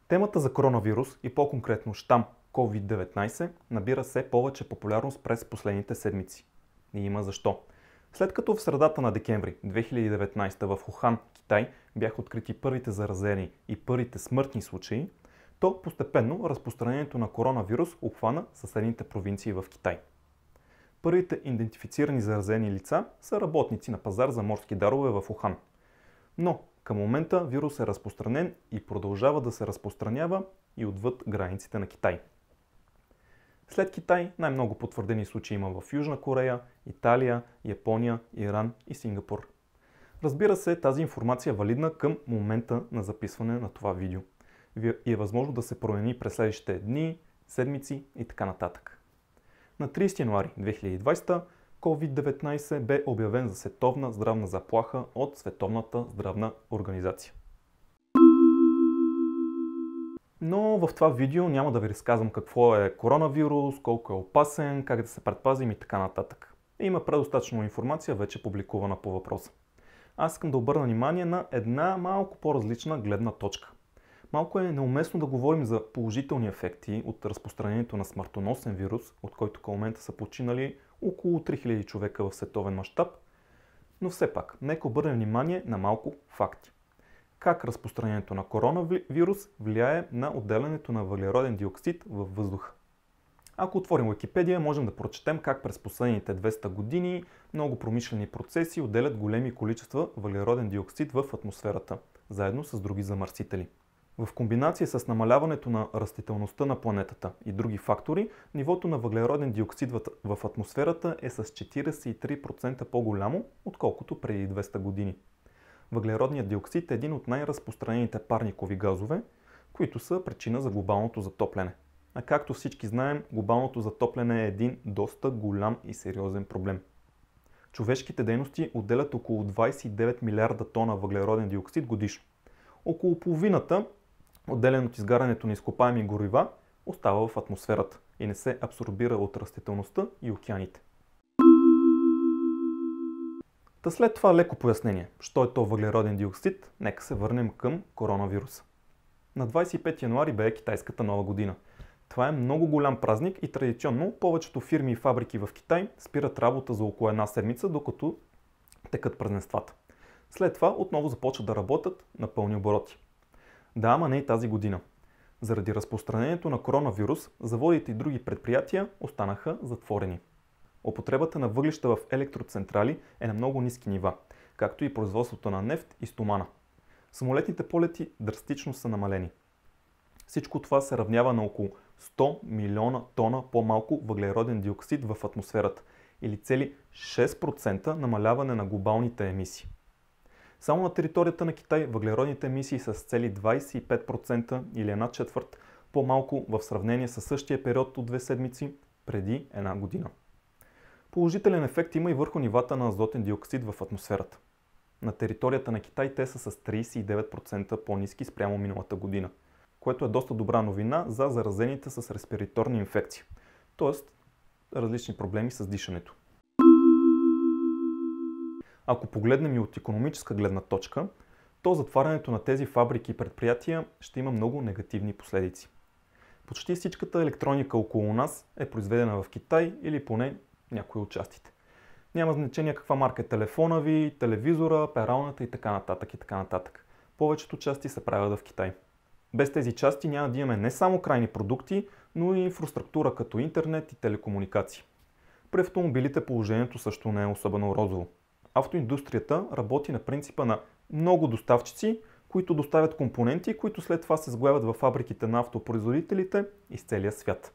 Темата за коронавирус и по-конкретно щам COVID-19 набира все повече популярност през последните седмици. И има защо. След като в средата на декември 2019 в Ухан, Китай, бяха открити първите заразени и първите смъртни случаи, то постепенно разпространението на коронавирус обхвана съседните провинции в Китай. Първите идентифицирани заразени лица са работници на пазар за морски дарове в Ухан. Но към момента вирус е разпространен и продължава да се разпространява и отвъд границите на Китай. След Китай най-много потвърдени случаи има в Южна Корея, Италия, Япония, Иран и Сингапур. Разбира се, тази информация е валидна към момента на записване на това видео и е възможно да се промени през следващите дни, седмици и така нататък. На 30 януари 2020 COVID-19 бе обявен за световна здравна заплаха от Световната здравна организация. Но в това видео няма да ви разказвам какво е коронавирус, колко е опасен, как да се предпазим и така нататък. Има предостатъчно информация вече публикувана по въпроса. Аз искам да обърна внимание на една малко по-различна гледна точка. Малко е неуместно да говорим за положителни ефекти от разпространението на смъртоносен вирус, от който към момента са починали около 3000 човека в световен мащаб, но все пак, нека обърнем внимание на малко факти. Как разпространението на коронавирус влияе на отделянето на въглероден диоксид във въздуха. Ако отворим Уикипедия, можем да прочетем как през последните 200 години много промишлени процеси отделят големи количества въглероден диоксид в атмосферата, заедно с други замърсители. В комбинация с намаляването на растителността на планетата и други фактори, нивото на въглероден диоксид в атмосферата е с 43% по-голямо, отколкото преди 200 години. Въглеродният диоксид е един от най-разпространените парникови газове, които са причина за глобалното затопляне. А както всички знаем, глобалното затопляне е един доста голям и сериозен проблем. Човешките дейности отделят около 29 милиарда тона въглероден диоксид годишно. Около половината, отделен от изгарянето на изкопаеми горива, остава в атмосферата и не се абсорбира от растителността и океаните. Та след това леко пояснение, що е то въглероден диоксид, нека се върнем към коронавируса. На 25 януари бе китайската нова година. Това е много голям празник и традиционно повечето фирми и фабрики в Китай спират работа за около една седмица, докато текат празненствата. След това отново започват да работят на пълни обороти. Да, ама не и тази година. Заради разпространението на коронавирус, заводите и други предприятия останаха затворени. Употребата на въглища в електроцентрали е на много ниски нива, както и производството на нефт и стомана. Самолетните полети драстично са намалени. Всичко това се равнява на около 100 милиона тона по-малко въглероден диоксид в атмосферата или цели 6% намаляване на глобалните емисии. Само на територията на Китай въглеродните емисии са с цели 25% или една четвърт по-малко в сравнение с същия период от 2 седмици преди една година. Положителен ефект има и върху нивата на азотен диоксид в атмосферата. На територията на Китай те са с 39% по-ниски спрямо миналата година, което е доста добра новина за заразените с респираторни инфекции, т.е. различни проблеми с дишането. Ако погледнем и от икономическа гледна точка, то затварянето на тези фабрики и предприятия ще има много негативни последици. Почти всичката електроника около нас е произведена в Китай или поне някои от частите. Няма значение каква марка е телефона ви, телевизора, пералната и така нататък. Повечето части се правят в Китай. Без тези части няма да имаме не само крайни продукти, но и инфраструктура като интернет и телекомуникации. При автомобилите положението също не е особено розово. Автоиндустрията работи на принципа на много доставчици, които доставят компоненти, които след това се сглавят във фабриките на автопроизводителите из целия свят.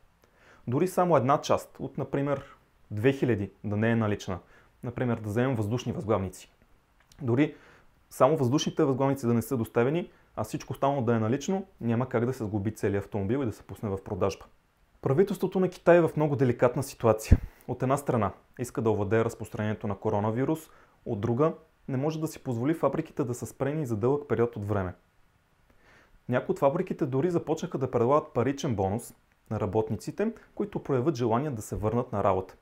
Дори само една част от, например, 2000 да не е налична. Например, да вземем въздушни възглавници. Дори само въздушните възглавници да не са доставени, а всичко останало да е налично, няма как да се сглоби целият автомобил и да се пусне в продажба. Правителството на Китай е в много деликатна ситуация. От една страна иска да овладее разпространението на коронавирус, от друга не може да си позволи фабриките да са спрени за дълъг период от време. Някои от фабриките дори започнаха да предлагат паричен бонус на работниците, които проявят желание да се върнат на работа.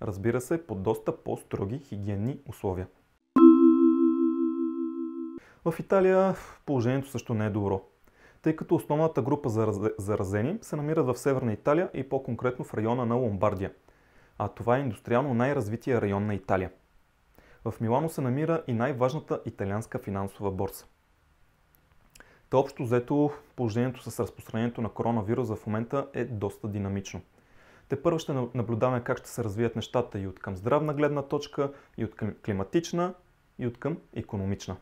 Разбира се, под доста по-строги хигиенни условия. В Италия положението също не е добро. тъй като основната група заразени се намират в Северна Италия и по-конкретно в района на Ломбардия. А това е индустриално най-развития район на Италия. В Милано се намира и най-важната италианска финансова борса. Та общо взето положението с разпространението на коронавируса в момента е доста динамично. Тепърва ще наблюдаваме как ще се развият нещата и от към здравна гледна точка, и от към климатична, и от към икономична.